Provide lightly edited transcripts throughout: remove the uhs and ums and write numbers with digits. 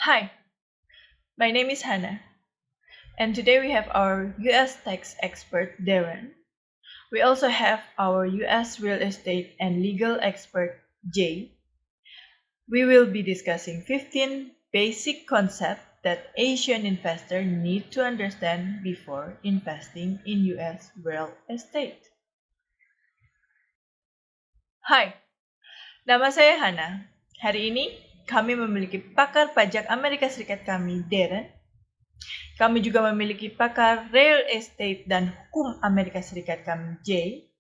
Hi, my name is Hannah, and today we have our US tax expert Derren. We also have our US real estate and legal expert Jay. We will be discussing 15 basic concepts that Asian investors need to understand before investing in US real estate. Hai, nama saya Hannah. Hari ini kami memiliki pakar pajak Amerika Serikat kami, Derren. Kami juga memiliki pakar real estate dan hukum Amerika Serikat kami, Jay.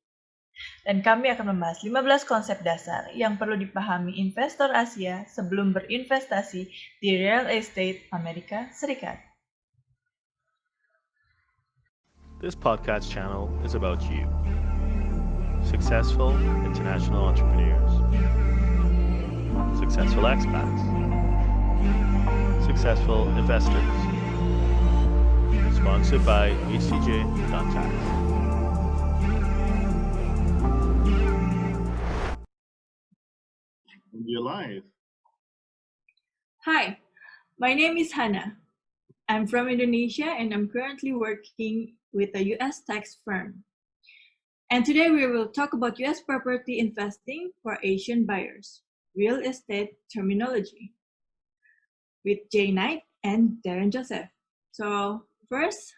Dan kami akan membahas 15 konsep dasar yang perlu dipahami investor Asia sebelum berinvestasi di real estate Amerika Serikat. This podcast channel is about you, successful international entrepreneurs, successful expats, successful investors. Sponsored by ACCA.tax. You're live. Hi, my name is Hanna. I'm from Indonesia and I'm currently working with a US tax firm. And today we will talk about US property investing for Asian buyers, real estate terminology, with Jay Knight and Derren Joseph. So first,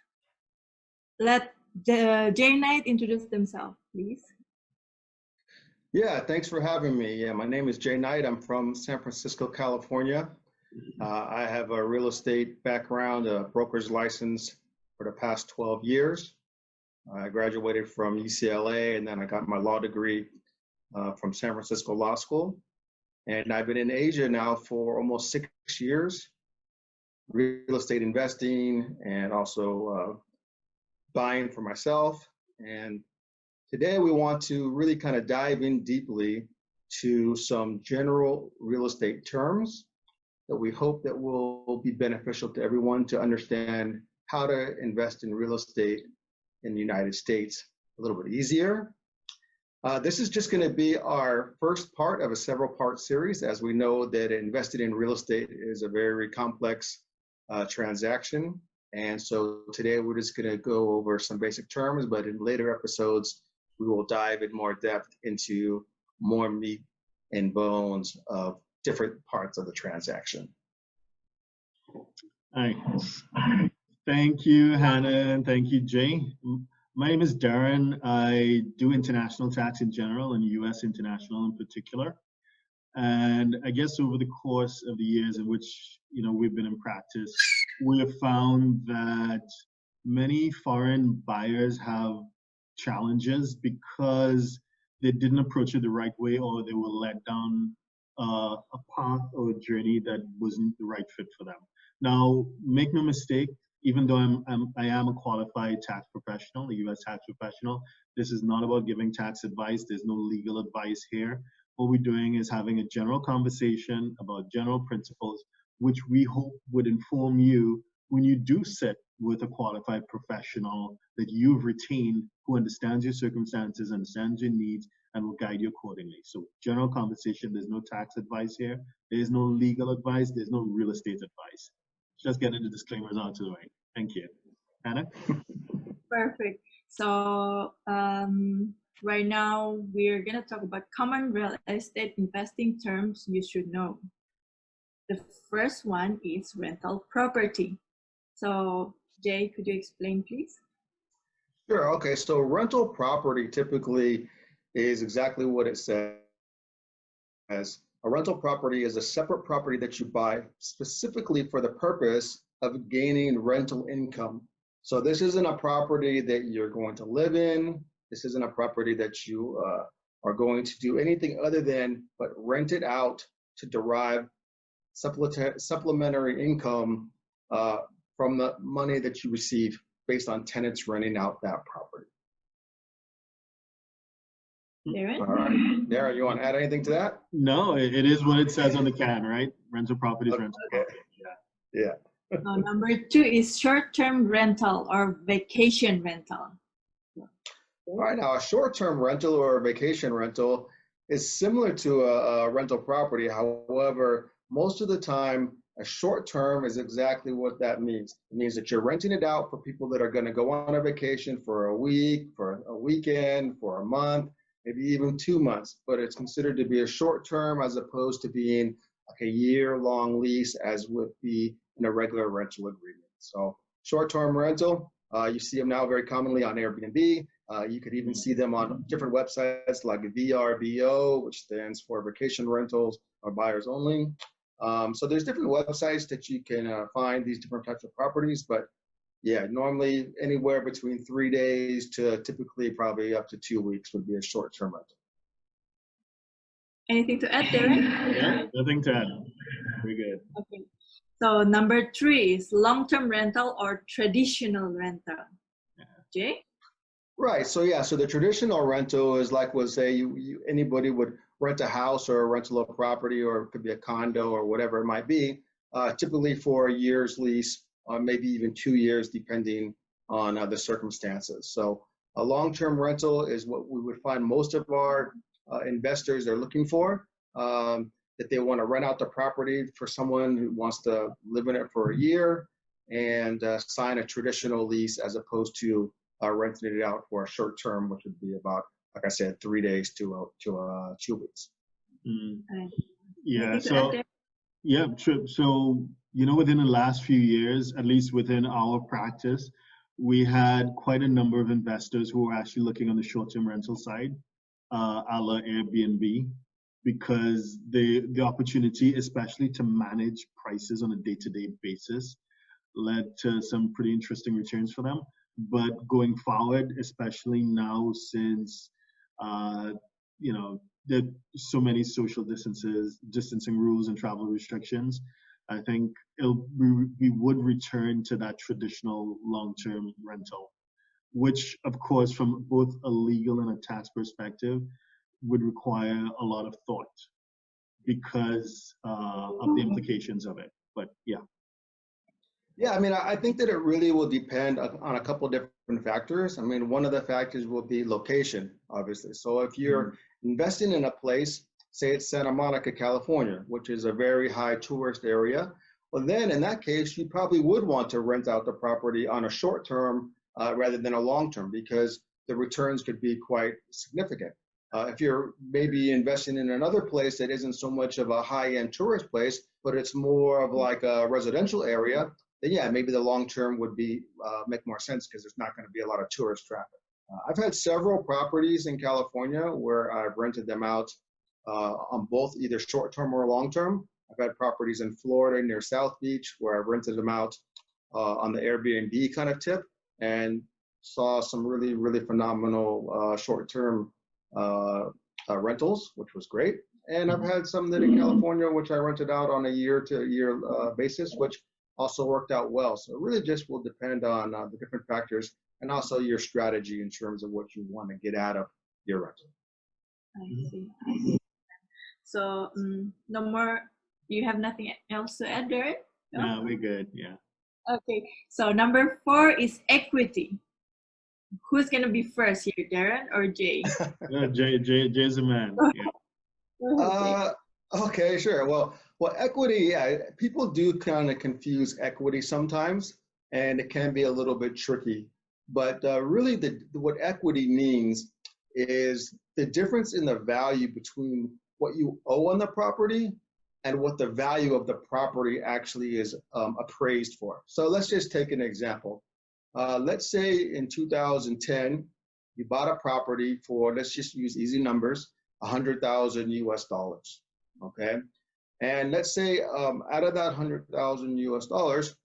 let Jay Knight introduce themselves, please. Yeah, thanks for having me. Yeah, my name is Jay Knight. I'm from San Francisco, California. I have a real estate background, a broker's license for the past 12 years. I graduated from UCLA and then I got my law degree from San Francisco Law School. And I've been in Asia now for almost 6 years, real estate investing and also buying for myself. And today we want to really kind of dive in deeply to some general real estate terms that we hope that will be beneficial to everyone to understand how to invest in real estate in the United States a little bit easier. This is just going to be our first part of a several-part series, as we know that investing in real estate is a very complex transaction. And so today we're just going to go over some basic terms, but in later episodes, we will dive in more depth into more meat and bones of different parts of the transaction. All right. Thank you, Hannah, and thank you, Jay. My name is Derren. I do international tax in general and U.S. international in particular. And I guess over the course of the years in which we've been in practice, we have found that many foreign buyers have challenges because they didn't approach it the right way, or they were let down a path or a journey that wasn't the right fit for them. Now, make no mistake, even though I am a qualified tax professional, a U.S. tax professional, this is not about giving tax advice. There's no legal advice here. What we're doing is having a general conversation about general principles, which we hope would inform you when you do sit with a qualified professional that you've retained who understands your circumstances, understands your needs, and will guide you accordingly. So general conversation, there's no tax advice here. There's no legal advice. There's no real estate advice. Just getting the disclaimers out to the way. Thank you. Hannah? Perfect. So right now we're going to talk about common real estate investing terms you should know. The first one is rental property. So Jay, could you explain, please? Sure. Okay. So rental property typically is exactly what it says. A rental property is a separate property that you buy specifically for the purpose of gaining rental income. So this isn't a property that you're going to live in. This isn't a property that you are going to do anything other than but rent it out to derive supplementary income from the money that you receive based on tenants renting out that property. Darren? All right. Darren, you want to add anything to that? No, it is what it says on the can, right? Rental property is rental property. Yeah. Number 2 is short-term rental or vacation rental. All right. Now, a short-term rental or a vacation rental is similar to a rental property. However, most of the time, A short term is exactly what that means. It means that you're renting it out for people that are going to go on a vacation for a week, for a weekend, for a month, maybe even 2 months. But it's considered to be a short term as opposed to being like a year-long lease as would be in a regular rental agreement. So short-term rental, you see them now very commonly on Airbnb. You could even see them on different websites like VRBO, which stands for Vacation Rentals or Buyers Only. So there's different websites that you can find these different types of properties, but yeah, normally anywhere between 3 days to typically probably up to 2 weeks would be a short-term rental. Anything to add, Derren? Yeah, nothing to add. Very good. Okay. So number 3 is long-term rental or traditional rental. Jay? Right. So yeah. So the traditional rental is like we'll say anybody would rent a house or rental of property, or it could be a condo or whatever it might be, typically for a year's lease, maybe even 2 years, depending on the circumstances. So a long-term rental is what we would find most of our investors are looking for. That they want to rent out the property for someone who wants to live in it for a year and sign a traditional lease as opposed to renting it out for a short term, which would be about, like I said, 3 days to 2 weeks. Yeah. So yeah, true. So within the last few years, at least within our practice, we had quite a number of investors who were actually looking on the short-term rental side, a la Airbnb, because the opportunity, especially to manage prices on a day-to-day basis, led to some pretty interesting returns for them. But going forward, especially now since there so many social distancing rules and travel restrictions, I think we would return to that traditional long-term rental, which of course from both a legal and a tax perspective would require a lot of thought because of the implications of it. But yeah. Yeah, I mean, I think that it really will depend on a couple of different factors. I mean, one of the factors will be location, obviously. So if you're investing in a place, say it's Santa Monica, California, which is a very high tourist area, well, then in that case, you probably would want to rent out the property on a short term rather than a long term, because the returns could be quite significant. If you're maybe investing in another place that isn't so much of a high-end tourist place, but it's more of like a residential area, then yeah, maybe the long term would be make more sense because there's not going to be a lot of tourist traffic. I've had several properties in California where I've rented them out on both either short term or long term. I've had properties in Florida near South Beach where I've rented them out on the Airbnb kind of tip and saw some really, really phenomenal short term rentals, which was great. And I've had some that in California, which I rented out on a year-to-year basis, which also worked out well. So it really just will depend on the different factors and also your strategy in terms of what you want to get out of your rental. I see. So no more, you have nothing else to add, Derren? No, we're good, yeah. Okay, so number 4 is equity. Who's going to be first here, Derren or Jay? Jay's a man. Yeah. Okay, sure. Well, equity, yeah, people do kind of confuse equity sometimes, and it can be a little bit tricky. But really, what equity means is the difference in the value between what you owe on the property and what the value of the property actually is appraised for. So let's just take an example. Let's say in 2010, you bought a property for, let's just use easy numbers, $100,000 US dollars, okay? And let's say out of that $100,000 US dollars,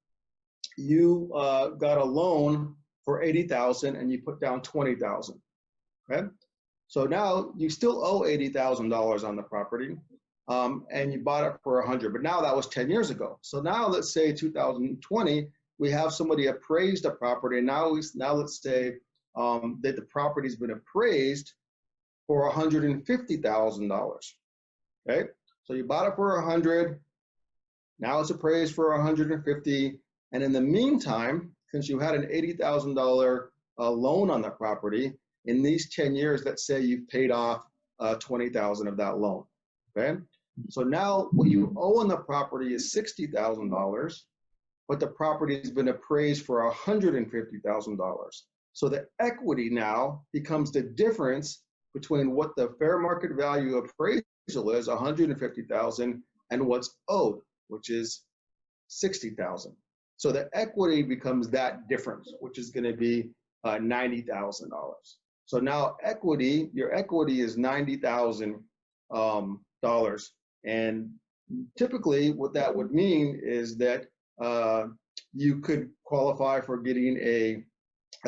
you got a loan for $80,000 and you put down $20,000, okay? So now you still owe $80,000 on the property and you bought it for $100,000, but now that was 10 years ago. So now let's say 2020, we have somebody appraised a property, and now let's say that the property's been appraised for $150,000. Okay, so you bought it for $100,000, now it's appraised for $150,000, and in the meantime, since you had an $80,000 loan on the property, in these 10 years, let's say you've paid off $20,000 of that loan. Okay, So now what you owe on the property is $60,000, but the property has been appraised for $150,000. So the equity now becomes the difference between what the fair market value appraisal is, $150,000, and what's owed, which is $60,000. So the equity becomes that difference, which is going to be $90,000. So now your equity is $90,000, and typically what that would mean is that you could qualify for getting a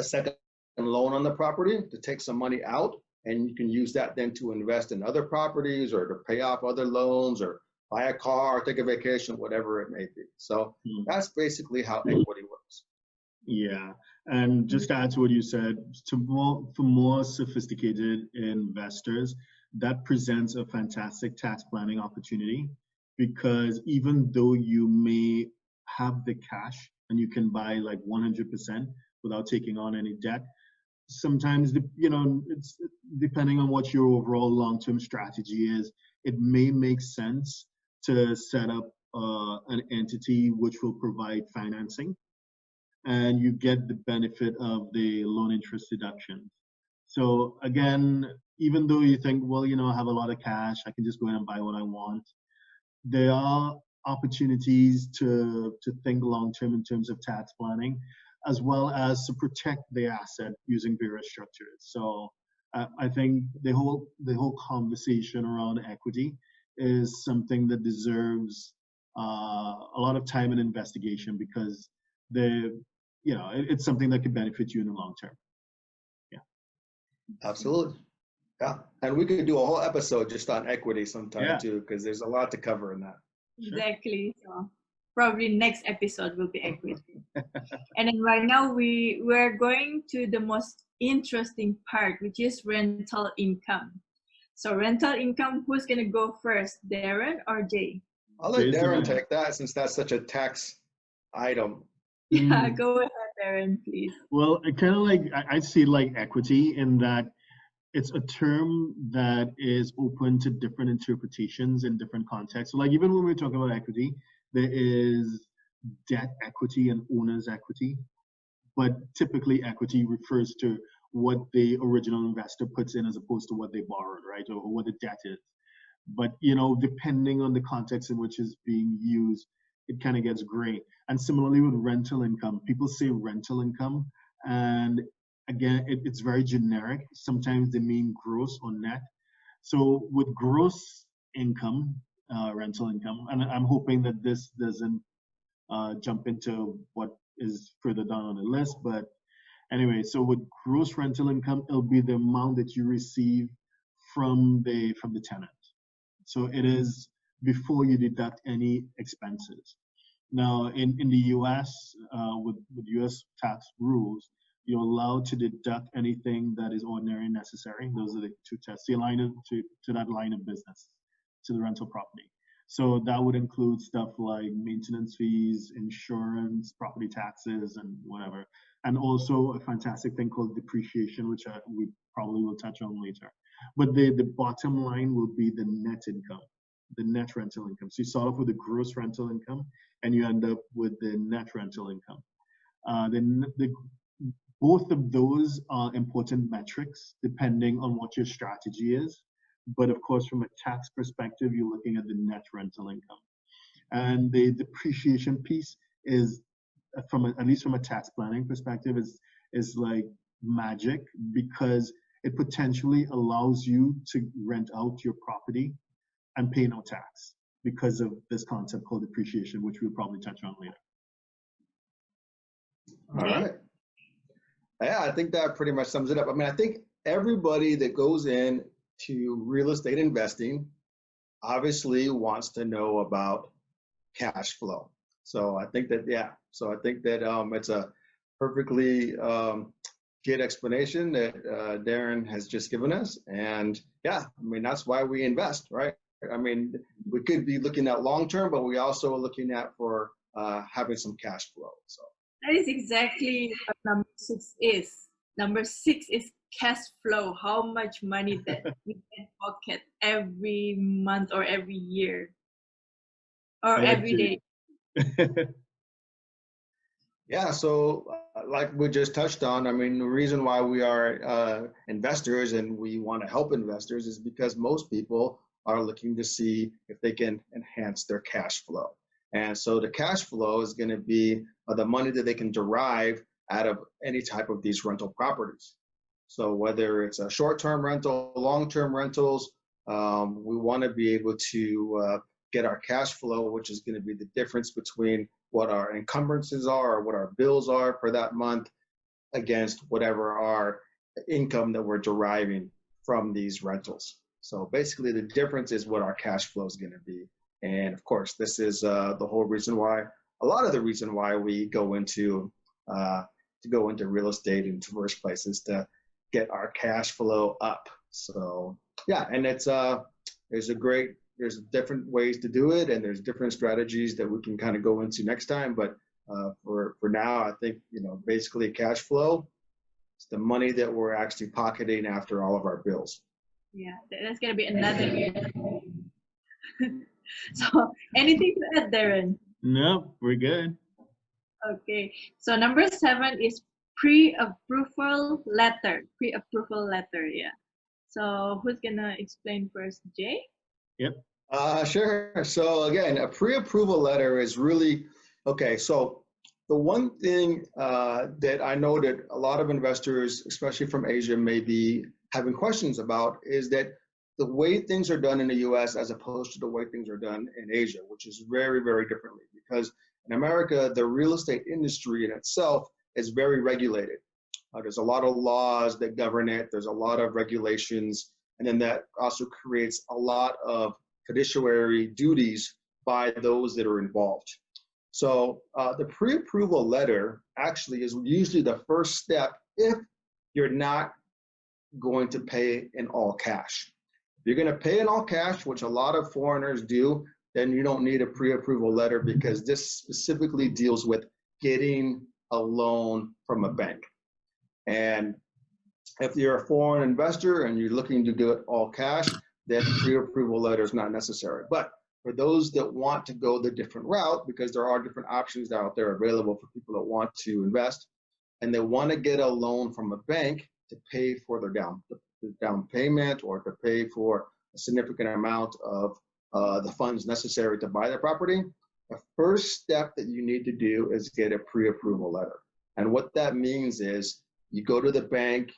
second loan on the property to take some money out, and you can use that then to invest in other properties or to pay off other loans or buy a car, take a vacation, whatever it may be. So that's basically how equity works. Yeah, and just to add to what you said, for more sophisticated investors, that presents a fantastic tax planning opportunity, because even though you may have the cash and you can buy like 100% without taking on any debt, sometimes, it's depending on what your overall long-term strategy is, it may make sense to set up an entity which will provide financing, and you get the benefit of the loan interest deductions. So again, even though you think, well, I have a lot of cash, I can just go in and buy what I want, there are opportunities to think long-term in terms of tax planning, as well as to protect the asset using various structures. So I think the whole conversation around equity is something that deserves a lot of time and investigation, because it's something that could benefit you in the long term. Yeah. Absolutely. Yeah. And we could do a whole episode just on equity sometime too, because there's a lot to cover in that. Exactly. So probably next episode will be equity. And then right now we're going to the most interesting part, which is rental income. So rental income, who's going to go first, Derren or Jay? I'll let Derren take that, since that's such a tax item. Yeah, go ahead, Derren, please. Well, I kind of I see like equity in that it's a term that is open to different interpretations in different contexts. So like even when we're talking about equity, there is debt equity and owner's equity, but typically equity refers to what the original investor puts in as opposed to what they borrowed, right, or what the debt is. But depending on the context in which it's being used, it kind of gets gray. And similarly with rental income, people say rental income, and again, it's very generic. Sometimes they mean gross or net. So with gross income, rental income, and I'm hoping that this doesn't jump into what is further down on the list, but anyway, so with gross rental income, it'll be the amount that you receive from the tenant. So it is before you deduct any expenses. Now, in the U.S., with U.S. tax rules, you're allowed to deduct anything that is ordinary and necessary. Those are the two tests. You align it to that line of business, to the rental property. So that would include stuff like maintenance fees, insurance, property taxes, and whatever. And also a fantastic thing called depreciation, which we probably will touch on later. But the bottom line will be the net income, the net rental income. So you start off with the gross rental income, and you end up with the net rental income. Both of those are important metrics depending on what your strategy is. But of course, from a tax perspective, you're looking at the net rental income. And the depreciation piece is, at least from a tax planning perspective, is like magic, because it potentially allows you to rent out your property and pay no tax because of this concept called depreciation, which we'll probably touch on later. All right. Yeah, I think that pretty much sums it up. I mean, I think everybody that goes in to real estate investing obviously wants to know about cash flow. So I think that, it's a perfectly good explanation that Derren has just given us. And yeah, I mean, that's why we invest, right? I mean, we could be looking at long-term, but we also are looking at for having some cash flow. So that is exactly what number 6 is. Number 6 is cash flow, how much money that we can pocket every month or every year or All right, every Jay. day. Yeah, so like we just touched on, I mean, the reason why we are investors and we want to help investors is because most people are looking to see if they can enhance their cash flow. And so the cash flow is going to be the money that they can derive out of any type of these rental properties. So whether it's a short-term rental, long-term rentals, we want to be able to get our cash flow, which is going to be the difference between what our encumbrances are or what our bills are for that month against whatever our income that we're deriving from these rentals. So basically the difference is what our cash flow is going to be. And of course, this is the whole reason why, a lot of the reason why we go into real estate in the first place is to get our cash flow up. So yeah, and it's there's different ways to do it, and there's different strategies that we can kind of go into next time. But for now, I think, basically cash flow is the money that we're actually pocketing after all of our bills. Yeah, that's gonna be another year. So anything to add, Derren? No, we're good. Okay, so number 7 is pre-approval letter. Pre-approval letter, yeah. So who's gonna explain first, Jay? Yep. Sure. So again, a pre-approval letter is really, okay, so the one thing that I know that a lot of investors, especially from Asia, may be having questions about is that the way things are done in the US as opposed to the way things are done in Asia, which is very, very differently. Because in America, the real estate industry in itself is very regulated. There's a lot of laws that govern it. There's a lot of regulations. And then that also creates a lot of fiduciary duties by those that are involved. So the pre-approval letter actually is usually the first step if you're not going to pay in all cash. If you're going to pay in all cash, which a lot of foreigners do, then you don't need a pre-approval letter because this specifically deals with getting a loan from a bank. And if you're a foreign investor and you're looking to do it all cash, then pre-approval letter is not necessary. But for those that want to go the different route, because there are different options out there available for people that want to invest, and they want to get a loan from a bank to pay for their down payment or to pay for a significant amount of the funds necessary to buy the property, the first step that you need to do is get a pre-approval letter. And what that means is you go to the bank,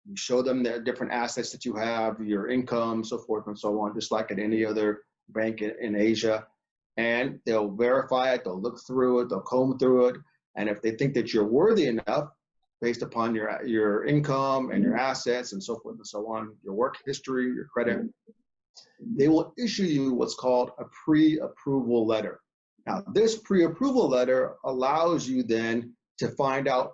you show them the different assets that you have, your income, so forth and so on, just like at any other bank in Asia. And they'll verify it, they'll look through it, they'll comb through it. And if they think that you're worthy enough, based upon your income and your assets and so forth and so on, your work history, your credit, they will issue you what's called a pre-approval letter. Now, this pre-approval letter allows you then to find out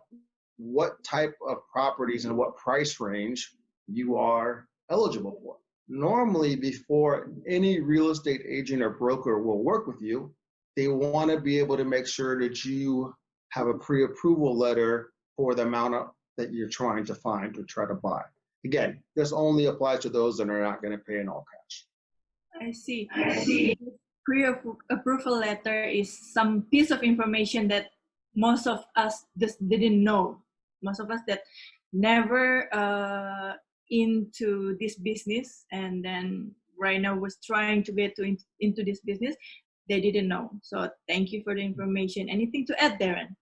what type of properties and what price range you are eligible for. Normally, before any real estate agent or broker will work with you, they want to be able to make sure that you have a pre-approval letter for the amount that you're trying to find or try to buy. Again, this only applies to those that are not going to pay in all cash. I see. Pre-approval letter is some piece of information that most of us just didn't know. Most of us that never into this business and then right now was trying to get into this business, they didn't know. So thank you for the information. Anything to add, Derren?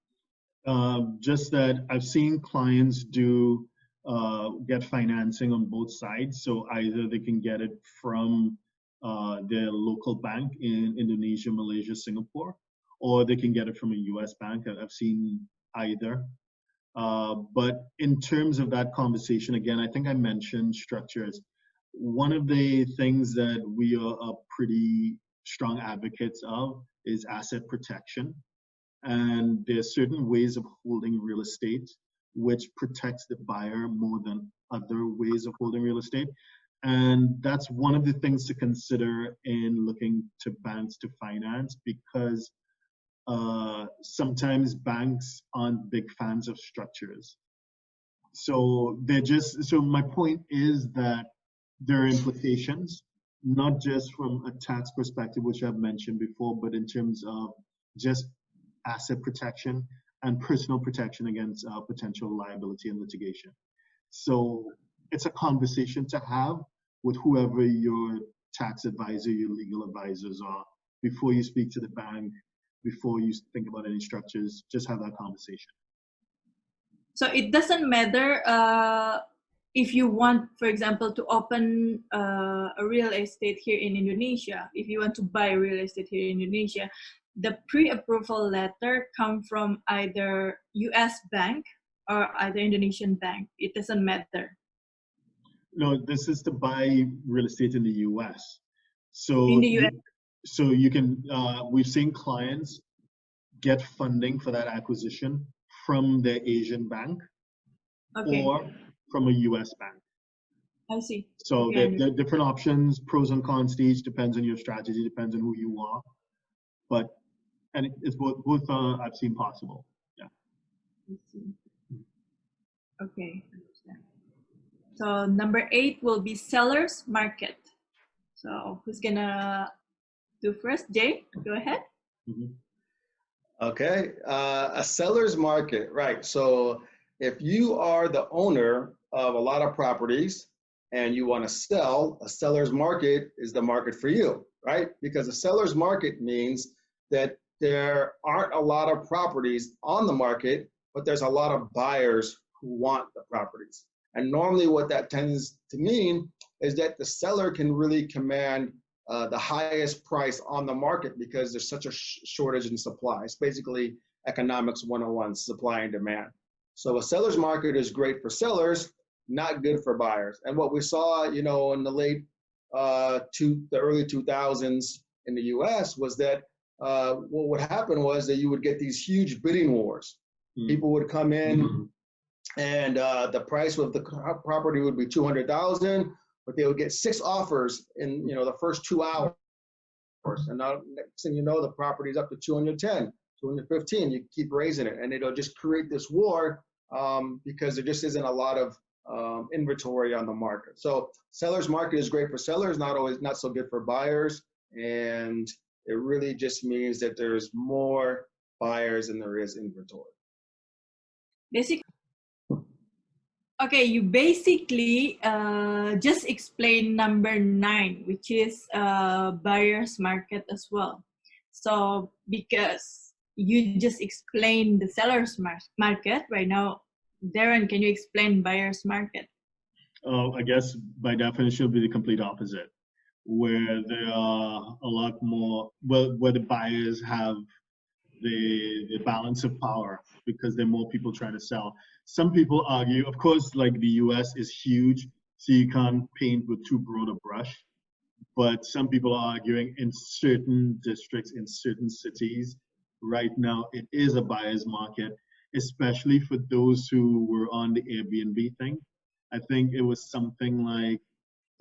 Just that I've seen clients get financing on both sides. So either they can get it from their local bank in Indonesia, Malaysia, Singapore, or they can get it from a US bank. I've seen either. But in terms of that conversation, again, I think I mentioned structures. One of the things that we are pretty strong advocates of is asset protection. And there are certain ways of holding real estate which protects the buyer more than other ways of holding real estate. And that's one of the things to consider in looking to banks to finance, because sometimes banks aren't big fans of structures. So so my point is that there are implications, not just from a tax perspective, which I've mentioned before, but in terms of just asset protection and personal protection against potential liability and litigation. So it's a conversation to have with whoever your tax advisor, your legal advisors are, before you speak to the bank, before you think about any structures. Just have that conversation. So it doesn't matter if you want, for example, to open a real estate here in Indonesia. If you want to buy real estate here in Indonesia, the pre-approval letter come from either U.S. bank or either Indonesian bank. It doesn't matter. No, this is to buy real estate in the U.S. So In the U.S. So you can, we've seen clients get funding for that acquisition from their Asian bank, Okay. or from a U.S. bank. I see. So Okay, there are different options, pros and cons to each, depends on your strategy, depends on who you are. But, and it's both I've seen possible. Yeah. I see. Okay. So number 8 will be seller's market. So who's gonna do first? Jay, go ahead. Mm-hmm. Okay, a seller's market, right? So if you are the owner of a lot of properties and you want to sell, a seller's market is the market for you, right? Because a seller's market means that there aren't a lot of properties on the market, but there's a lot of buyers who want the properties. And normally what that tends to mean is that the seller can really command the highest price on the market because there's such a shortage in supply. It's basically economics 101, supply and demand. So a seller's market is great for sellers, not good for buyers. And what we saw, in the early 2000s in the US was that what would happen was that you would get these huge bidding wars. People would come in and the price of the property would be $200,000, but they would get 6 offers in the first 2 hours. And now next thing you know, the property is up to 210, 215. You keep raising it, and it'll just create this war because there just isn't a lot of inventory on the market. So seller's market is great for sellers, not so good for buyers, and it really just means that there's more buyers than there is inventory. Basically, okay, you basically just explained number 9, which is buyer's market as well. So because you just explained the seller's market, right now, Derren, can you explain buyer's market? I guess by definition it'll be the complete opposite, where there are a lot more, where the buyers have the balance of power because there are more people trying to sell. Some people argue, of course, like the US is huge, so you can't paint with too broad a brush. But some people are arguing in certain districts, in certain cities, right now it is a buyer's market, especially for those who were on the Airbnb thing. I think it was something like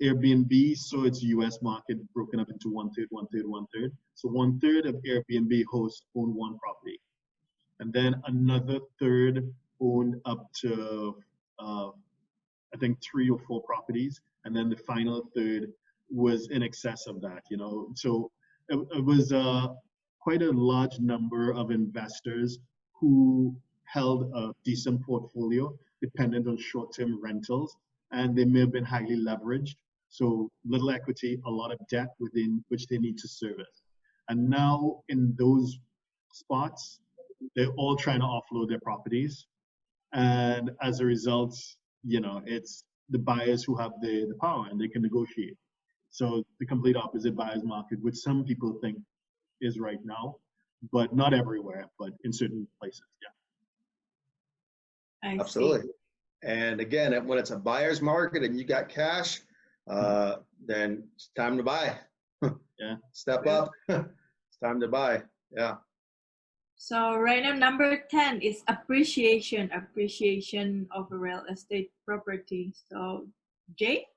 Airbnb saw its US market broken up into 1/3, 1/3, 1/3. So 1/3 of Airbnb hosts own one property. And then another third owned up to, I think 3 or 4 properties. And then the final third was in excess of that, So it was quite a large number of investors who held a decent portfolio dependent on short-term rentals, and they may have been highly leveraged. So little equity, a lot of debt within which they need to service. And now in those spots, they're all trying to offload their properties. And as a result, it's the buyers who have the power and they can negotiate. So the complete opposite buyer's market, which some people think is right now, but not everywhere, but in certain places, yeah. I Absolutely. see. And again, when it's a buyer's market and you got cash, then it's time to buy. Yeah. Step up. It's time to buy. Yeah. So right now, number 10 is appreciation of a real estate property. So Jay?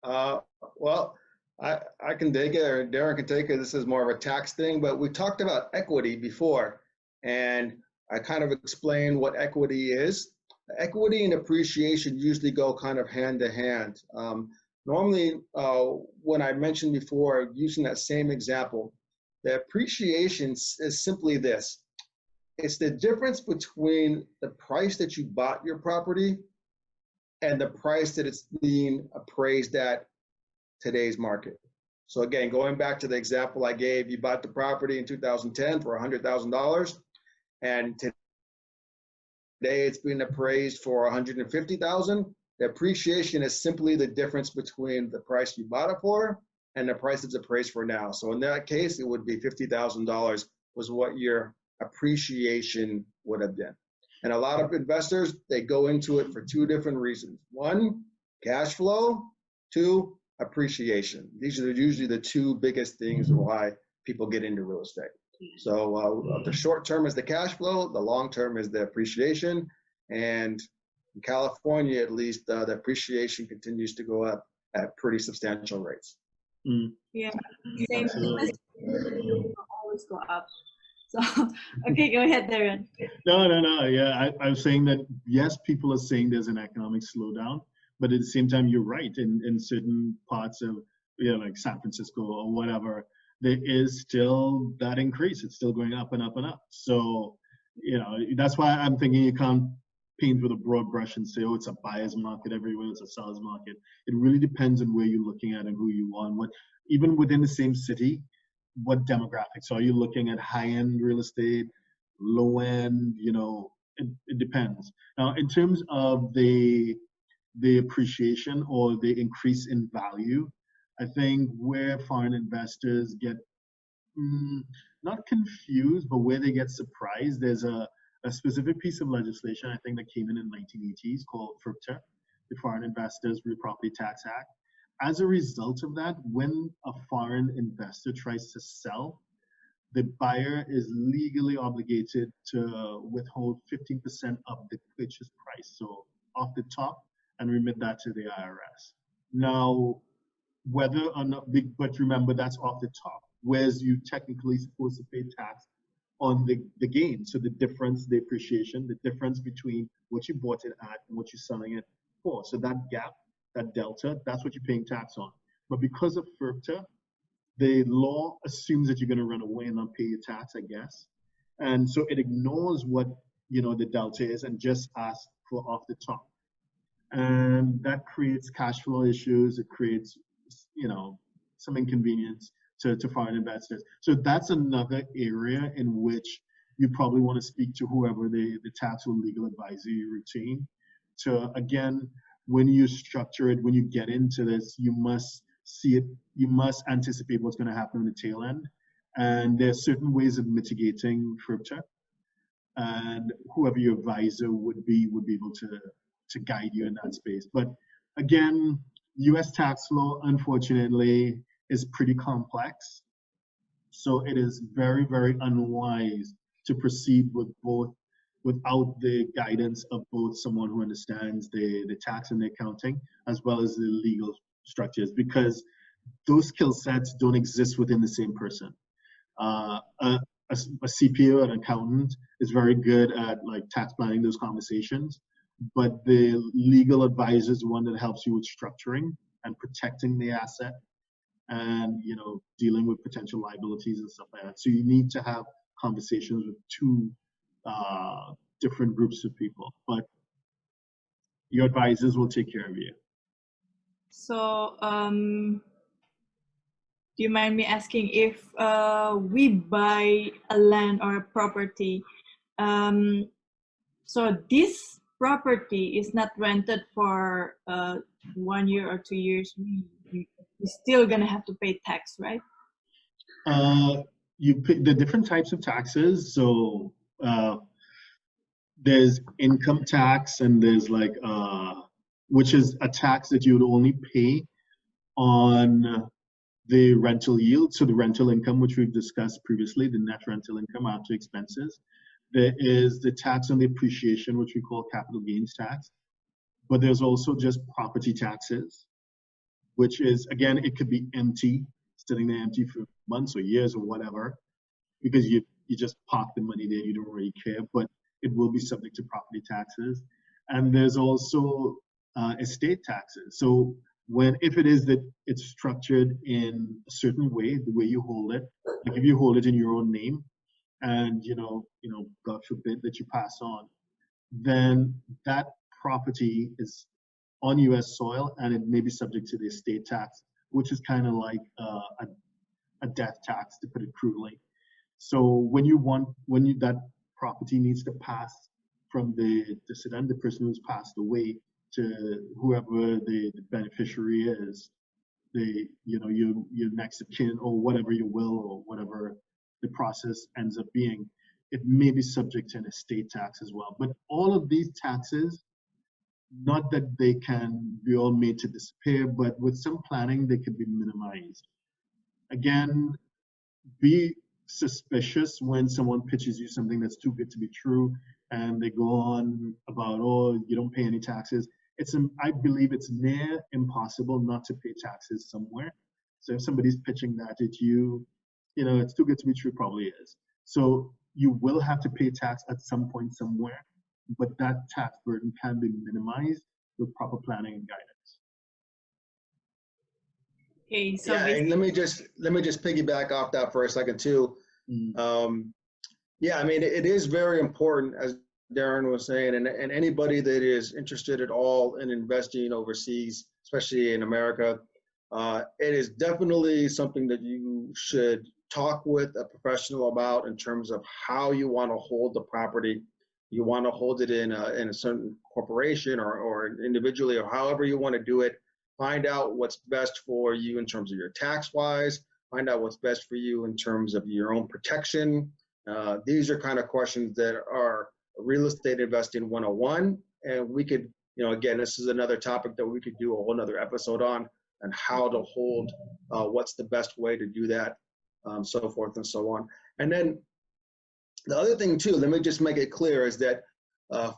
Well, I can take it, or Derren can take it. This is more of a tax thing, but we talked about equity before, and I kind of explained what equity is. Equity and appreciation usually go kind of hand to hand. Normally, when I mentioned before, using that same example, the appreciation is simply this. It's the difference between the price that you bought your property and the price that it's being appraised at today's market. So again, going back to the example I gave, you bought the property in 2010 for $100,000, and today it's being appraised for $150,000. The appreciation is simply the difference between the price you bought it for and the price it's appraised for now. So in that case, it would be $50,000 was what your appreciation would have been. And a lot of investors, they go into it for two different reasons. One, cash flow. Two, appreciation. These are usually the two biggest things why people get into real estate. So the short term is the cash flow, the long term is the appreciation. And in California, at least, the appreciation continues to go up at pretty substantial rates. Yeah, same. Always go up. So, okay, go ahead, Derren. No. Yeah, I was saying that, yes, people are saying there's an economic slowdown, but at the same time, you're right. In certain parts of, like San Francisco or whatever, there is still that increase. It's still going up and up and up. So, that's why I'm thinking you can't paint with a broad brush and say, oh, it's a buyer's market everywhere, it's a seller's market. It really depends on where you're looking at and who you want. What, even within the same city, what demographics? Are you looking at high-end real estate, low-end? It depends. Now, in terms of the appreciation or the increase in value, I think where foreign investors get not confused, but where they get surprised, there's a specific piece of legislation, I think, that came in the 1980s called FRPTA, the Foreign Investors Reproperty Tax Act. As a result of that, when a foreign investor tries to sell, the buyer is legally obligated to withhold 15% of the purchase price, so off the top, and remit that to the IRS. Now, whether or not, but remember, that's off the top, whereas you technically supposed to pay tax on the gain. So the difference, the appreciation, the difference between what you bought it at and what you're selling it for. So that gap, that delta, that's what you're paying tax on. But because of FRPTA, the law assumes that you're going to run away and not pay your tax, I guess. And so it ignores what the delta is and just asks for off the top. And that creates cash flow issues. It creates, some inconvenience to foreign investors. So that's another area in which you probably want to speak to whoever the tax or legal advisor you retain. To, again, when you structure it, when you get into this, you must see it, you must anticipate what's going to happen on the tail end. And there are certain ways of mitigating FRPTA. And whoever your advisor would be able to guide you in that space. But again, US tax law, unfortunately, is pretty complex. So it is very, very unwise to proceed with both without the guidance of both someone who understands the tax and the accounting, as well as the legal structures, because those skill sets don't exist within the same person. A CPA, an accountant, is very good at tax planning those conversations, but the legal advisor is one that helps you with structuring and protecting the asset and dealing with potential liabilities and stuff like that. So you need to have conversations with two different groups of people, but your advisors will take care of you. So do you mind me asking, if we buy a land or a property, so this property is not rented for 1 year or 2 years, you're still gonna have to pay tax, right? You pay the different types of taxes. So there's income tax, and there's which is a tax that you would only pay on the rental yield. So the rental income, which we've discussed previously, the net rental income after expenses. There is the tax on the appreciation, which we call capital gains tax. But there's also just property taxes, which is, again, it could be empty, sitting there empty for months or years or whatever, because you just park the money there, you don't really care, but it will be subject to property taxes. And there's also estate taxes. So if it is that it's structured in a certain way, the way you hold it, like if you hold it in your own name, and God forbid that you pass on, then that property is on U.S. soil and it may be subject to the estate tax, which is kind of like a death tax, to put it crudely. So that property needs to pass from the decedent, the person who's passed away, to whoever the beneficiary is, your next of kin, or whatever your will, or whatever the process ends up being. It may be subject to an estate tax as well. But all of these taxes, not that they can be all made to disappear, but with some planning, they could be minimized. Again, be suspicious when someone pitches you something that's too good to be true, and they go on about, oh, you don't pay any taxes. I believe it's near impossible not to pay taxes somewhere. So if somebody's pitching that at you, it's too good to be true, probably is. So you will have to pay tax at some point somewhere, but that tax burden can be minimized with proper planning and guidance. Okay, so yeah, and let me just piggyback off that for a second too. Yeah, I mean, it is very important, as Derren was saying, and anybody that is interested at all in investing overseas, especially in America, it is definitely something that you should talk with a professional about in terms of how you want to hold the property. You want to hold it in a certain corporation or individually, or however you want to do it. Find out what's best for you in terms of your tax-wise. Find out what's best for you in terms of your own protection. These are kind of questions that are real estate investing 101. And we could, again, this is another topic that we could do a whole nother episode on how to hold, what's the best way to do that, so forth and so on. And then the other thing too, let me just make it clear, is that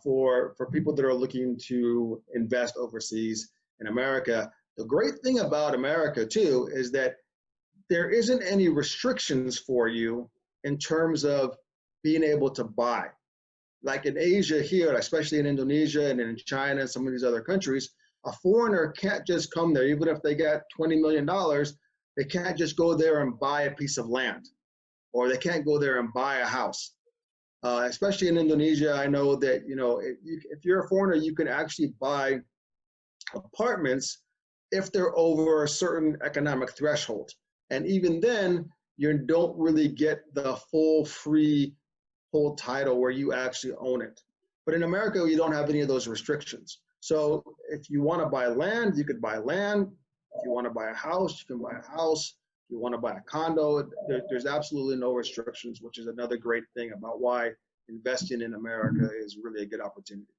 for people that are looking to invest overseas in America, the great thing about America too is that there isn't any restrictions for you in terms of being able to buy. Like in Asia here, especially in Indonesia and in China and some of these other countries, a foreigner can't just come there. Even if they got $20 million, they can't just go there and buy a piece of land, or they can't go there and buy a house. Especially in Indonesia, I know that, if you're a foreigner, you can actually buy apartments if they're over a certain economic threshold. And even then, you don't really get the full free whole title where you actually own it. But in America, you don't have any of those restrictions. So if you want to buy land, you could buy land. If you want to buy a house, you can buy a house. If you want to buy a condo, there's absolutely no restrictions, which is another great thing about why investing in America is really a good opportunity.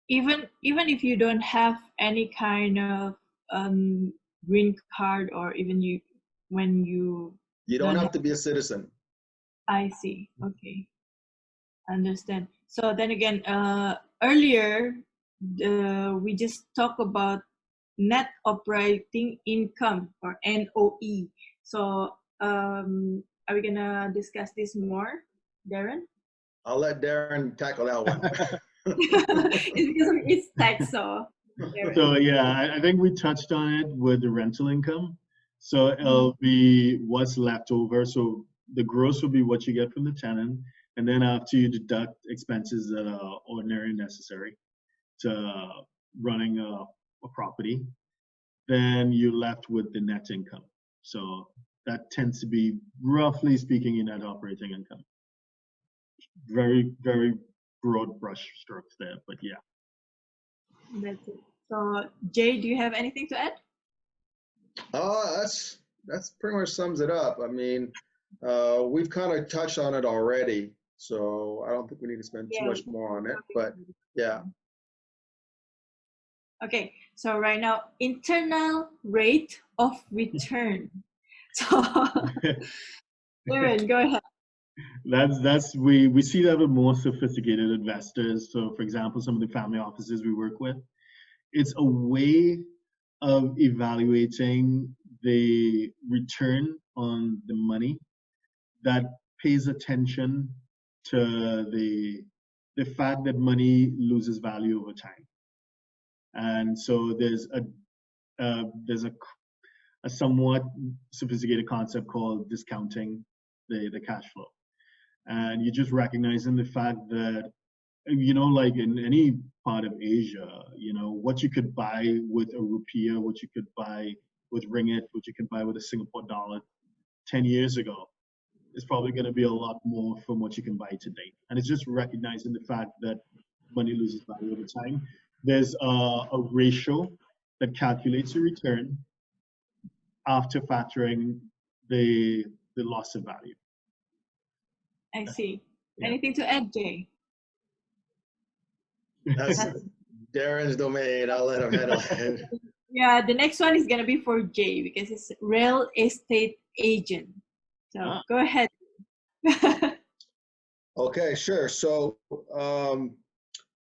even if you don't have any kind of green card, or even you don't have to be a citizen. I see. Okay, understand. So then again, earlier we just talked about net operating income, or NOE. So are we gonna discuss this more, Derren? I'll let Derren tackle that one. It's because of its tax, so. So yeah, I think we touched on it with the rental income. So it'll be what's left over. So the gross will be what you get from the tenant, and then after you deduct expenses that are ordinary and necessary to running a property, then you're left with the net income. So that tends to be, roughly speaking, your net operating income. Very, very broad brush strokes there, but yeah. That's it. So Jay, do you have anything to add? That's pretty much sums it up. I mean, we've kind of touched on it already, so I don't think we need to spend too much more on it, but yeah. Okay, so right now, internal rate of return. So Derren, go ahead. We see that with more sophisticated investors. So for example, some of the family offices we work with, it's a way of evaluating the return on the money that pays attention to the the fact that money loses value over time. And so there's a somewhat sophisticated concept called discounting the cash flow. And you're just recognizing the fact that, like in any part of Asia, what you could buy with a rupiah, what you could buy with ringgit, what you could buy with a Singapore dollar 10 years ago is probably going to be a lot more from what you can buy today. And it's just recognizing the fact that money loses value over time. There's a ratio that calculates your return after factoring the loss of value. I see. Yeah. Anything to add, Jay? That's Derren's domain. I'll let him handle it. Yeah, the next one is going to be for Jay because it's real estate agent. So go ahead. Okay, sure. So,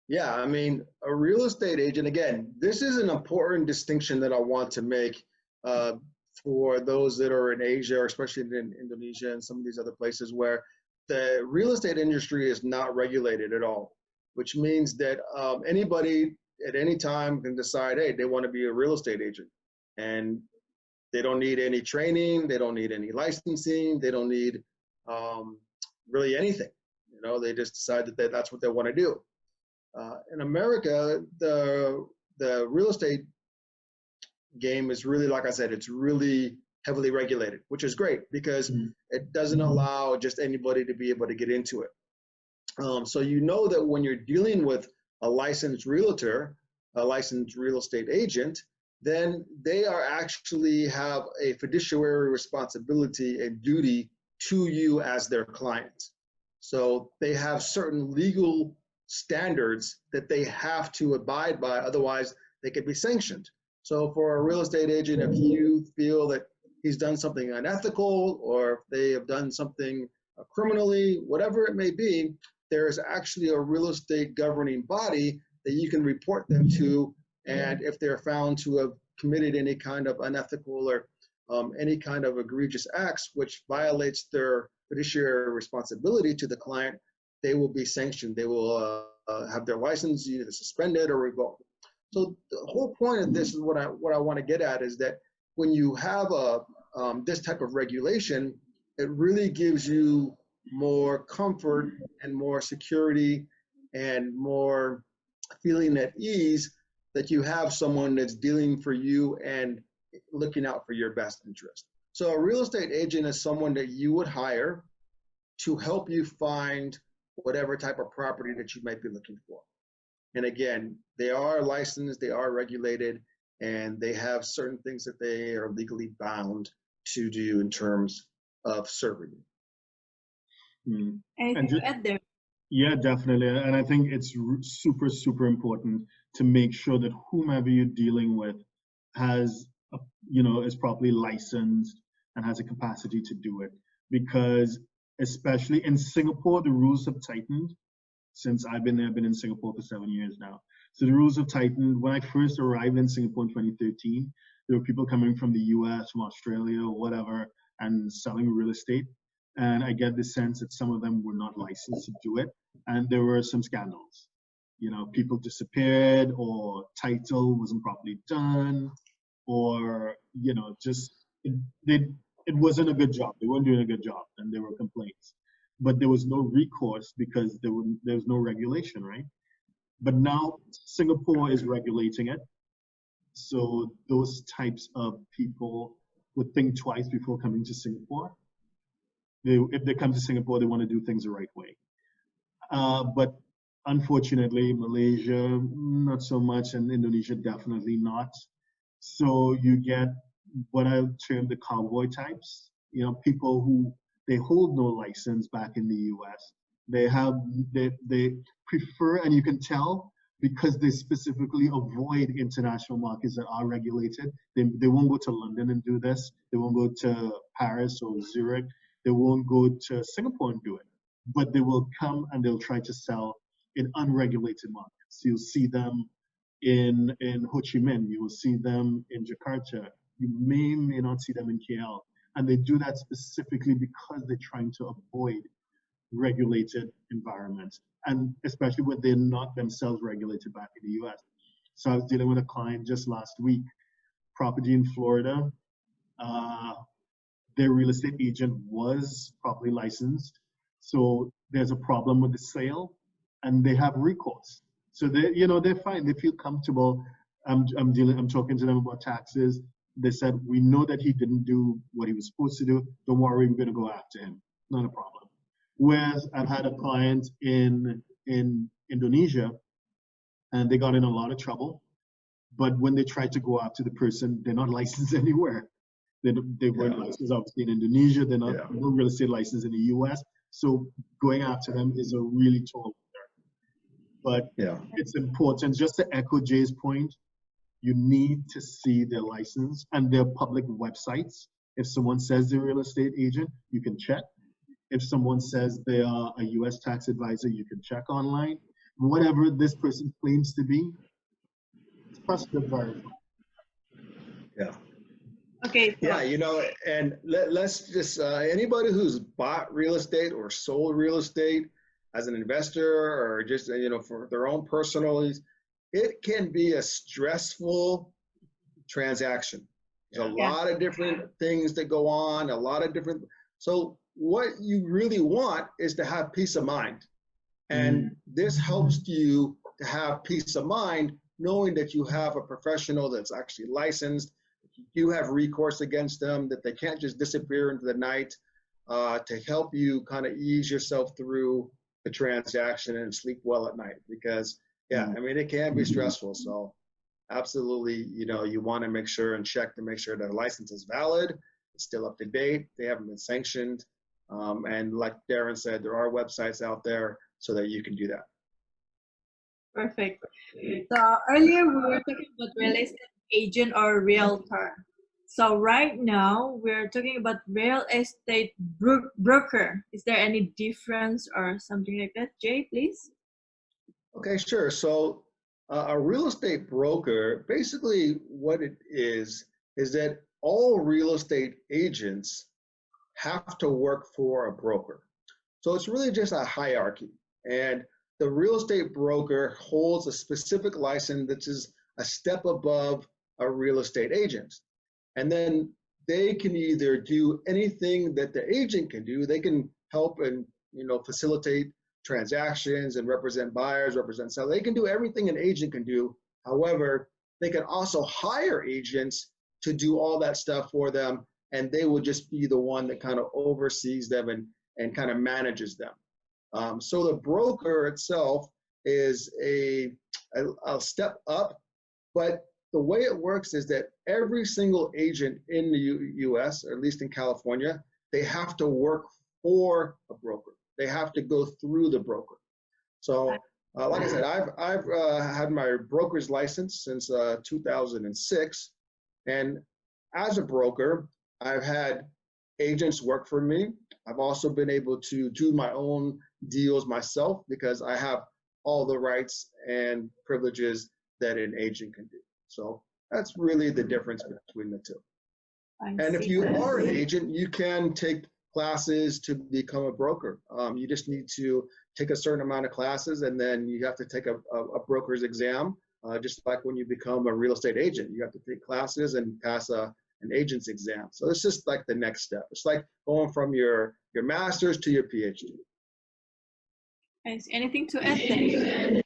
yeah, I mean, a real estate agent, again, this is an important distinction that I want to make for those that are in Asia, or especially in Indonesia and some of these other places where the real estate industry is not regulated at all, which means that anybody at any time can decide, hey, they want to be a real estate agent. And they don't need any training, they don't need any licensing, they don't need really anything. They just decide that that's what they want to do. In America, the real estate game is really, like I said, it's really heavily regulated, which is great because it doesn't allow just anybody to be able to get into it. So that when you're dealing with a licensed realtor, a licensed real estate agent, then they are actually have a fiduciary responsibility and duty to you as their client. So they have certain legal standards that they have to abide by, otherwise they could be sanctioned. So for a real estate agent, if you feel that he's done something unethical or if they have done something criminally, whatever it may be, there is actually a real estate governing body that you can report them to. And if they're found to have committed any kind of unethical or any kind of egregious acts which violates their fiduciary responsibility to the client, they will be sanctioned. They will have their license either suspended or revoked. So the whole point of this is what I want to get at is that when you have this type of regulation, it really gives you more comfort and more security and more feeling at ease that you have someone that's dealing for you and looking out for your best interest. So a real estate agent is someone that you would hire to help you find whatever type of property that you might be looking for. And again, they are licensed, they are regulated, and they have certain things that they are legally bound to do in terms of serving you. Anything to add there? Yeah, definitely. And I think it's super, super important to make sure that whomever you're dealing with has, is properly licensed and has a capacity to do it. Because especially in Singapore, the rules have tightened since I've been there. I've been in Singapore for 7 years now. So the rules have tightened. When I first arrived in Singapore in 2013, there were people coming from the US, from Australia, or whatever, and selling real estate. And I get the sense that some of them were not licensed to do it. And there were some scandals. People disappeared, or title wasn't properly done, or, just it wasn't a good job. They weren't doing a good job, and there were complaints. But there was no recourse because there was no regulation, right? But now Singapore is regulating it. So those types of people would think twice before coming to Singapore. If they come to Singapore, they want to do things the right way. But unfortunately, Malaysia, not so much, and Indonesia, definitely not. So you get what I term the cowboy types, people who they hold no license back in the US. They prefer, and you can tell because they specifically avoid international markets that are regulated. They won't go to London and do this. They won't go to Paris or Zurich. They won't go to Singapore and do it. But they will come and they'll try to sell in unregulated markets. You'll see them in Ho Chi Minh. You will see them in Jakarta. You may not see them in KL. And they do that specifically because they're trying to avoid regulated environments, and especially when they're not themselves regulated back in the US. So I was dealing with a client just last week, property in Florida. Their real estate agent was properly licensed. So there's a problem with the sale and they have recourse. So they're fine. They feel comfortable. I'm talking to them about taxes. They said, we know that he didn't do what he was supposed to do. Don't worry, we're going to go after him. Not a problem. Whereas I've had a client in Indonesia and they got in a lot of trouble. But when they tried to go after the person, they're not licensed anywhere. They weren't licensed, obviously, in Indonesia. They're not no real estate license in the US. So going after them is a really tall order. But it's important, just to echo Jay's point, you need to see their license and their public websites. If someone says they're a real estate agent, you can check. If someone says they are a US tax advisor, you can check online. Whatever this person claims to be, trust the verify. Yeah. Okay. Yeah, and let's just, anybody who's bought real estate or sold real estate as an investor or just, for their own personal needs, it can be a stressful transaction. There's a lot of different things that go on, so what you really want is to have peace of mind. And this helps you to have peace of mind, knowing that you have a professional that's actually licensed, you have recourse against them, that they can't just disappear into the night, to help you kind of ease yourself through the transaction and sleep well at night. Because, it can be stressful. So absolutely, you want to make sure and check to make sure that a license is valid, it's still up to date, they haven't been sanctioned. And like Derren said, there are websites out there so that you can do that. Perfect. So earlier we were talking about real estate agent or realtor. So right now we're talking about real estate broker. Is there any difference or something like that? Jay, please. Okay, sure. So a real estate broker, basically what it is that all real estate agents have to work for a broker. So it's really just a hierarchy. And the real estate broker holds a specific license that is a step above a real estate agent. And then they can either do anything that the agent can do. They can help and facilitate transactions and represent buyers, represent sellers. They can do everything an agent can do. However, they can also hire agents to do all that stuff for them, and they will just be the one that kind of oversees them and kind of manages them. So the broker itself is a step up, but the way it works is that every single agent in the US, or at least in California, they have to work for a broker. They have to go through the broker. So like I said, I've had my broker's license since 2006. And as a broker, I've had agents work for me. I've also been able to do my own deals myself because I have all the rights and privileges that an agent can do. So that's really the difference between the two. And if you are an agent, you can take classes to become a broker. You just need to take a certain amount of classes, and then you have to take a broker's exam, just like when you become a real estate agent. You have to take classes and pass an agent's exam. So it's just like the next step. It's like going from your master's to your PhD. Is anything to add there?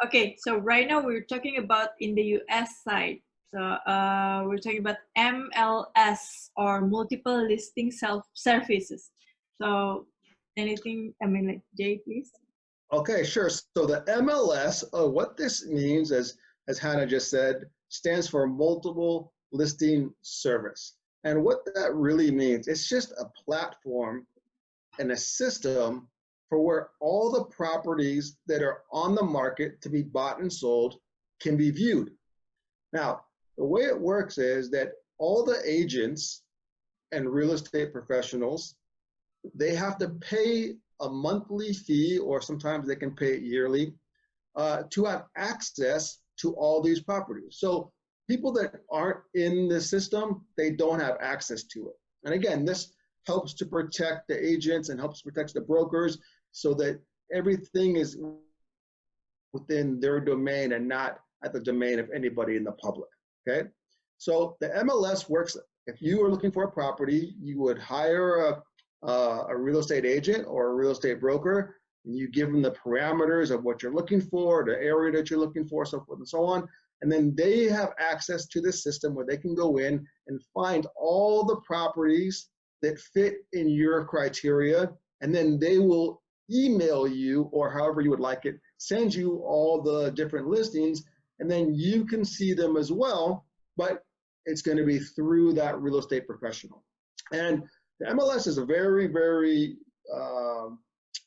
Okay, so right now we're talking about in the US side. So we're talking about MLS or multiple listing services. So anything, like Jay, please. Okay, sure. So the MLS, what this means, as Hanna just said, stands for multiple listing service. And what that really means, it's just a platform and a system for where all the properties that are on the market to be bought and sold can be viewed. Now, the way it works is that all the agents and real estate professionals, they have to pay a monthly fee, or sometimes they can pay it yearly, to have access to all these properties. So people that aren't in the system, they don't have access to it. And again, this helps to protect the agents and helps protect the brokers so that everything is within their domain and not at the domain of anybody in the public, okay? So the MLS works, if you are looking for a property, you would hire a real estate agent or a real estate broker, and you give them the parameters of what you're looking for, the area that you're looking for, so forth and so on. And then they have access to this system where they can go in and find all the properties that fit in your criteria, and then they will email you, or however you would like it, send you all the different listings, and then you can see them as well, but it's going to be through that real estate professional. And the MLS is a very, very,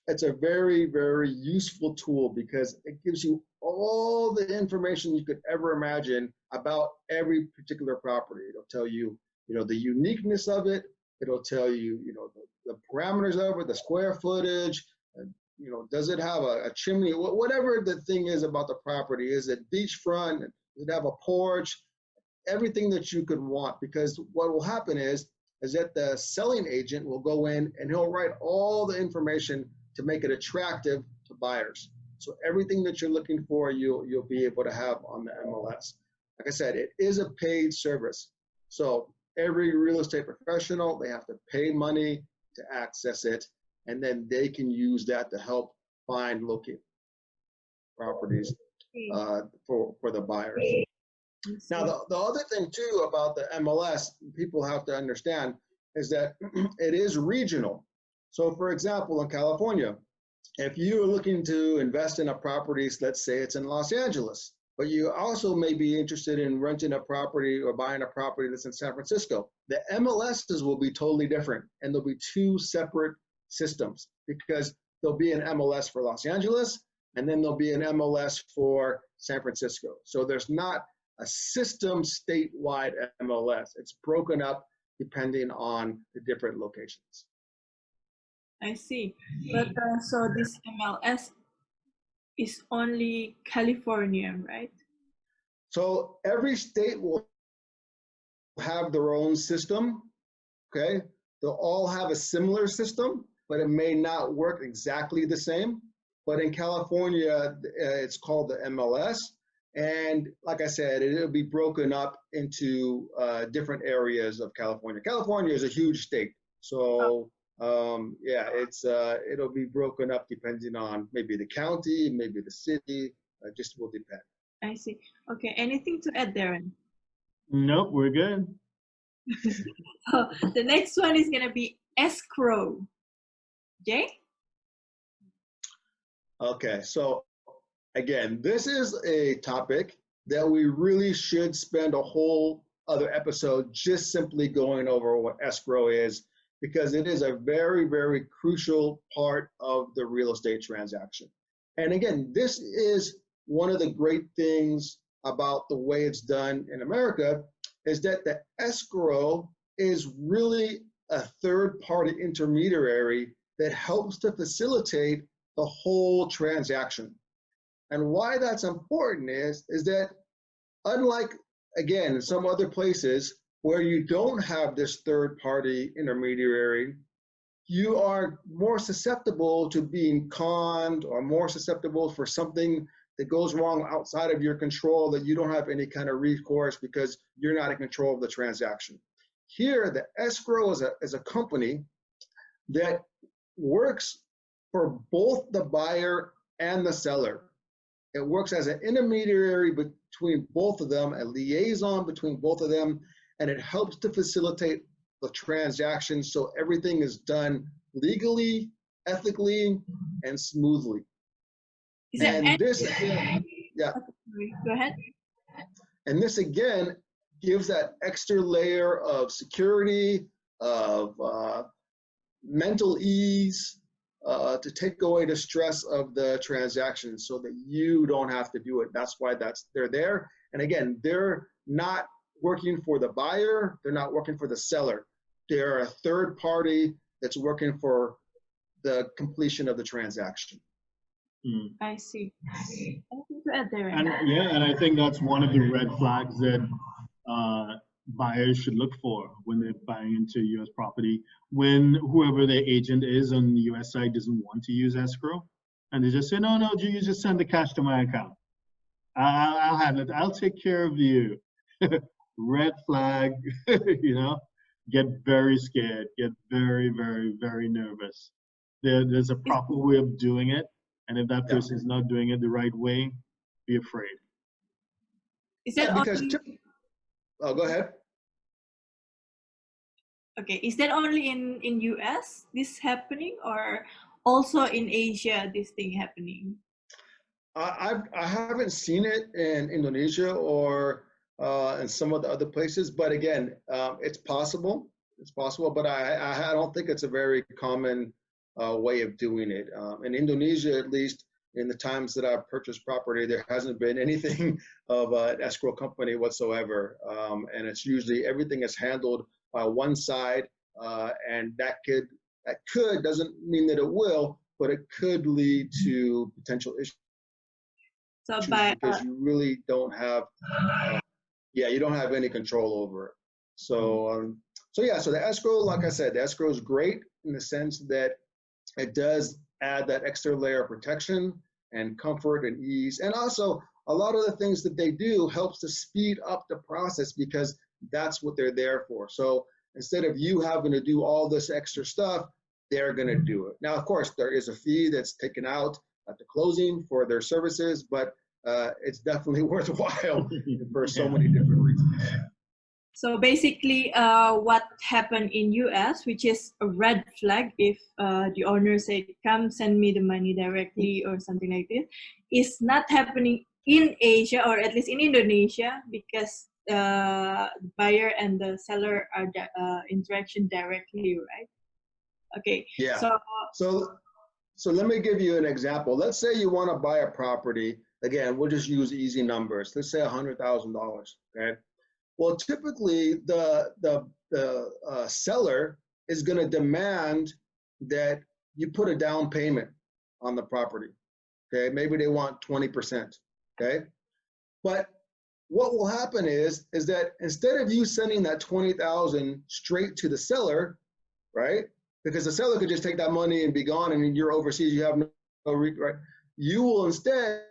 it's a very, very useful tool because it gives you all the information you could ever imagine about every particular property. It'll tell you, the uniqueness of it. It'll tell you, the parameters of it, the square footage, does it have a chimney, whatever the thing is about the property. Is it beachfront? Does it have a porch? Everything that you could want, because what will happen is that the selling agent will go in and he'll write all the information to make it attractive to buyers. So everything that you're looking for, you'll be able to have on the MLS. Like I said, it is a paid service. So every real estate professional, they have to pay money to access it, and then they can use that to help find locate properties for the buyers. Now, the other thing too about the MLS, people have to understand, is that it is regional. So for example, in California, if you are looking to invest in a property, let's say it's in Los Angeles, but you also may be interested in renting a property or buying a property that's in San Francisco, the MLSs will be totally different, and there'll be two separate systems, because there'll be an MLS for Los Angeles, and then there'll be an MLS for San Francisco. So there's not a system statewide MLS. It's broken up depending on the different locations. I see. But so this MLS is only California, right? So every state will have their own system, okay? They'll all have a similar system, but it may not work exactly the same. But in California, it's called the MLS. And like I said, it'll be broken up into different areas of California. California is a huge state. So yeah, it'll be broken up depending on maybe the county, maybe the city, just will depend. I see. Okay, anything to add, Derren? Nope, we're good. So the next one is going to be Escrow. Jay? Okay, so again, this is a topic that we really should spend a whole other episode just simply going over what escrow is, because it is a very, very crucial part of the real estate transaction. And again, this is one of the great things about the way it's done in America, is that the escrow is really a third-party intermediary that helps to facilitate the whole transaction. And why that's important is that unlike, again, some other places where you don't have this third-party intermediary, you are more susceptible to being conned or more susceptible for something that goes wrong outside of your control, that you don't have any kind of recourse because you're not in control of the transaction. Here, the escrow is a company that works for both the buyer and the seller. It works as an intermediary between both of them, a liaison between both of them, and it helps to facilitate the transaction so everything is done legally, ethically, and smoothly. Yeah. Go ahead. And this again gives that extra layer of security, of mental ease, to take away the stress of the transaction so that you don't have to do it. That's why they're there. And again, they're not working for the buyer, they're not working for the seller. They're a third party that's working for the completion of the transaction. I see. Anything to add there? And I think that's one of the red flags that buyers should look for when they're buying into U.S. property, when whoever their agent is on the U.S. side doesn't want to use escrow, and they just say, no, you just send the cash to my account. I'll handle it. I'll take care of you. Red flag, get very scared, get very, very, very nervous. There's a proper way of doing it, and if that person is not doing it the right way, be afraid. Is that oh, go ahead. Okay, is that only in US this happening, or also in Asia this thing happening? I haven't seen it in Indonesia or in some of the other places, but again, it's possible. It's possible, but I don't think it's a very common way of doing it. In Indonesia, at least, in the times that I've purchased property, there hasn't been anything of an escrow company whatsoever. And it's usually everything is handled by one side, and that could, doesn't mean that it will, but it could lead to potential issues. So because you really don't have, you don't have any control over it. So, so the escrow, like I said, the escrow is great in the sense that it does add that extra layer of protection and comfort and ease. And also a lot of the things that they do helps to speed up the process because that's what they're there for. So instead of you having to do all this extra stuff, they're going to do it. Now, of course, there is a fee that's taken out at the closing for their services, but it's definitely worthwhile for so many different reasons. So basically, what happened in US, which is a red flag if the owner said, come send me the money directly or something like this, is not happening in Asia, or at least in Indonesia, because the buyer and the seller are interaction directly, right? Okay. Yeah. So let me give you an example. Let's say you want to buy a property. Again, we'll just use easy numbers. Let's say $100,000. Okay. Well, typically the seller is going to demand that you put a down payment on the property. Okay. Maybe they want 20%. Okay. But what will happen is that instead of you sending that $20,000 straight to the seller, right? Because the seller could just take that money and be gone, and you're overseas, you have no right? You will instead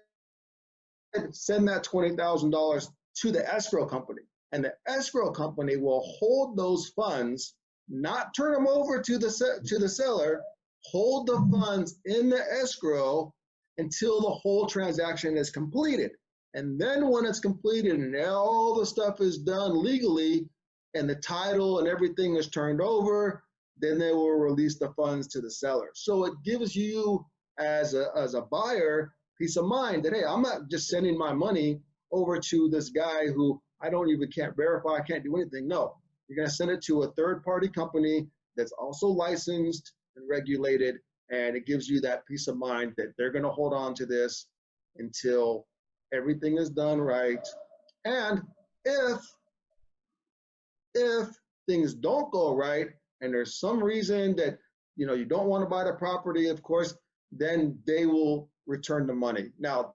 send that $20,000 to the escrow company, and the escrow company will hold those funds, not turn them over to the seller, hold the funds in the escrow until the whole transaction is completed. And then when it's completed and all the stuff is done legally and the title and everything is turned over, then they will release the funds to the seller. So it gives you as a buyer peace of mind that, hey, I'm not just sending my money over to this guy who I can't verify, I can't do anything. No, you're gonna send it to a third-party company that's also licensed and regulated, and it gives you that peace of mind that they're gonna hold on to this until everything is done right. And if things don't go right and there's some reason that you don't want to buy the property, of course, then they will return the money. Now,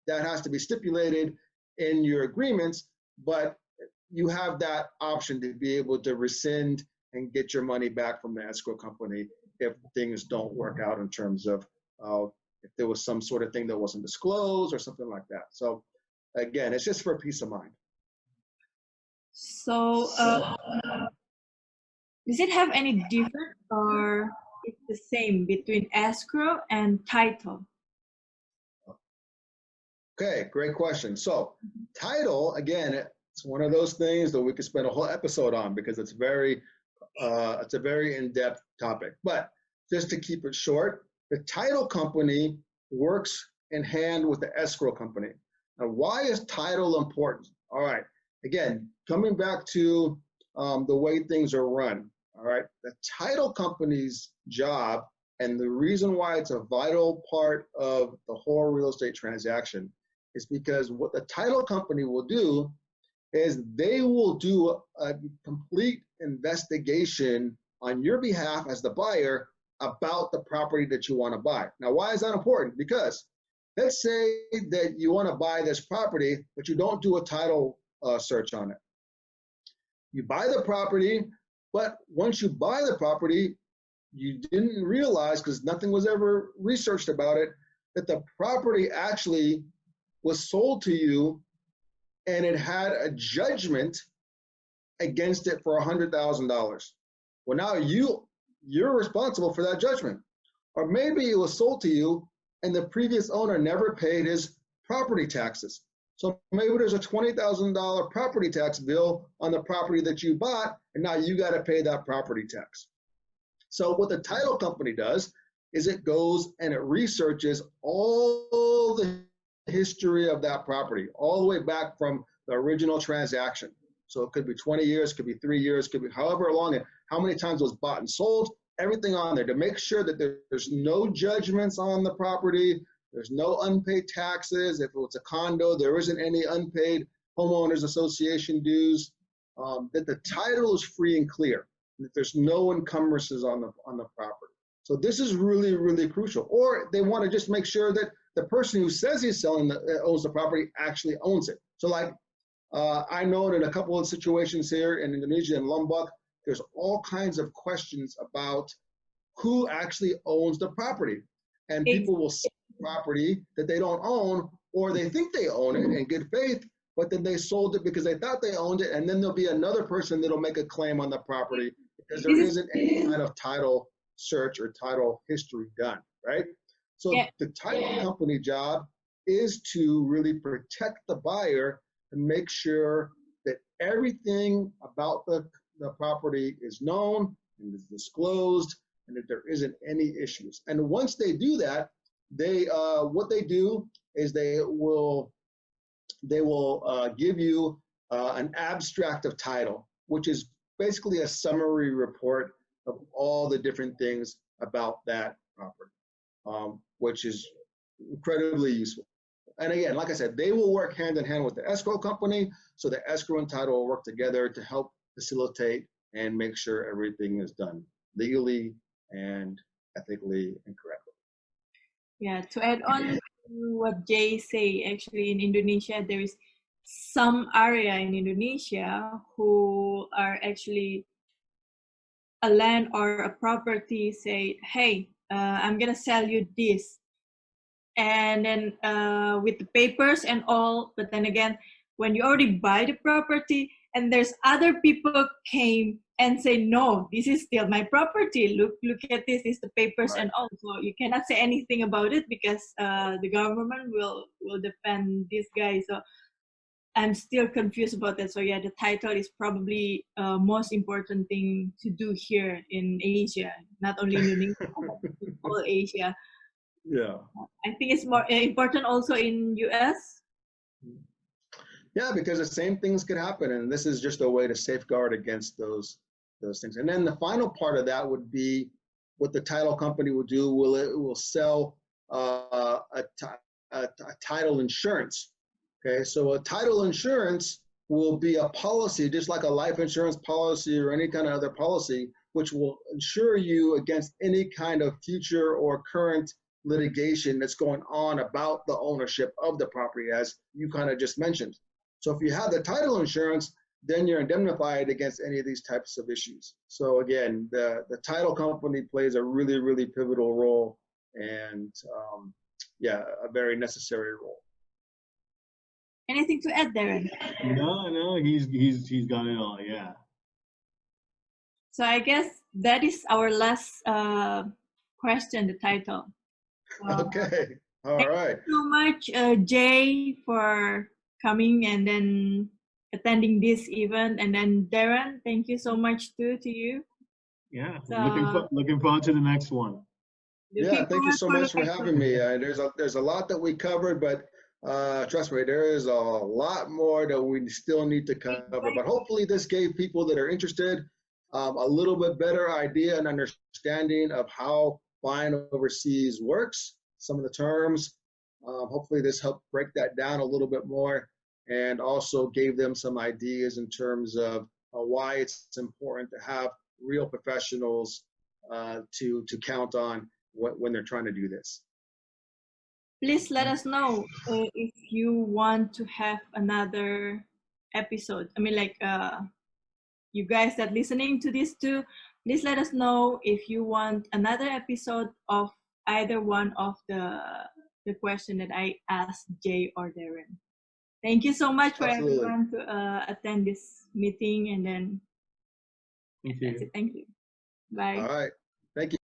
that has to be stipulated in your agreements, but you have that option to be able to rescind and get your money back from the escrow company if things don't work out in terms of if there was some sort of thing that wasn't disclosed or something like that. So again, it's just for peace of mind. So does it have any difference, or it's the same between escrow and title? Okay, great question. So title, again, it's one of those things that we could spend a whole episode on because it's a very in-depth topic. But just to keep it short, the title company works in hand with the escrow company. Now, why is title important? All right, again, coming back to the way things are run, all right, the title company's job, and the reason why it's a vital part of the whole real estate transaction, is because what the title company will do is they will do a complete investigation on your behalf as the buyer about the property that you want to buy. Now, why is that important? Because let's say that you want to buy this property, but you don't do a title search on it. You buy the property, but once you buy the property, you didn't realize, because nothing was ever researched about it, that the property actually was sold to you and it had a judgment against it for $100,000. Well, now you're responsible for that judgment. Or maybe it was sold to you and the previous owner never paid his property taxes. So maybe there's a $20,000 property tax bill on the property that you bought, and now you got to pay that property tax. So what the title company does is it goes and it researches all the history of that property, all the way back from the original transaction. So it could be 20 years, could be 3 years, could be however long, and how many times it was bought and sold, everything on there to make sure that there's no judgments on the property, there's no unpaid taxes. If it's a condo, there isn't any unpaid homeowners association dues, that the title is free and clear, that there's no encumbrances on the property. So this is really, really crucial. Or they want to just make sure that the person who says he's owns the property actually owns it. So like I know in a couple of situations here in Indonesia and Lombok, there's all kinds of questions about who actually owns the property. And people will sell the property that they don't own, or they think they own it in good faith, but then they sold it because they thought they owned it, and then there'll be another person that'll make a claim on the property because there isn't any kind of title search or title history done, right? So the title company job is to really protect the buyer and make sure that everything about the property is known and is disclosed, and that there isn't any issues. And once they do that, what they do is they will give you an abstract of title, which is basically a summary report of all the different things about that property, which is incredibly useful. And again, like I said, they will work hand in hand with the escrow company, so the escrow and title will work together to help facilitate and make sure everything is done legally and ethically and correctly. Yeah, to add on to what Jay say, actually in Indonesia, there is some area in Indonesia who are actually a land or a property say, hey, I'm gonna sell you this. And then with the papers and all, but then again, when you already buy the property and there's other people came and say, no, this is still my property. Look at this is the papers and all. So you cannot say anything about it because the government will defend this guy. So I'm still confused about that. So yeah, the title is probably most important thing to do here in Asia, not only in Indonesia, but in all Asia. Yeah. I think it's more important also in US. Yeah, because the same things could happen, and this is just a way to safeguard against those things. And then the final part of that would be what the title company will do. It will sell a title insurance. Okay, so a title insurance will be a policy, just like a life insurance policy or any kind of other policy, which will insure you against any kind of future or current litigation that's going on about the ownership of the property, as you kind of just mentioned. So if you have the title insurance, then you're indemnified against any of these types of issues. So again, the title company plays a really, really pivotal role, and a very necessary role. Anything to add, Derren? No, he's got it all. Yeah. So I guess that is our last question. The title. Okay. All right. Thank you so much, Jay, for coming and then attending this event, and then Derren, thank you so much too to you. Yeah. So, looking forward to the next one. Yeah. Thank you so much for having me. There's a lot that we covered, but trust me, there is a lot more that we still need to cover. But hopefully, this gave people that are interested a little bit better idea and understanding of how buying overseas works, some of the terms. Hopefully this helped break that down a little bit more, and also gave them some ideas in terms of why it's important to have real professionals to count on when they're trying to do this. Please let us know if you want to have another episode. I mean, like you guys that listening to this too, please let us know if you want another episode of either one of the question that I asked Jay or Derren. Thank you so much for Absolutely. everyone to attend this meeting, and then Thank that's you. it. Thank you. Bye. All right. Thank you.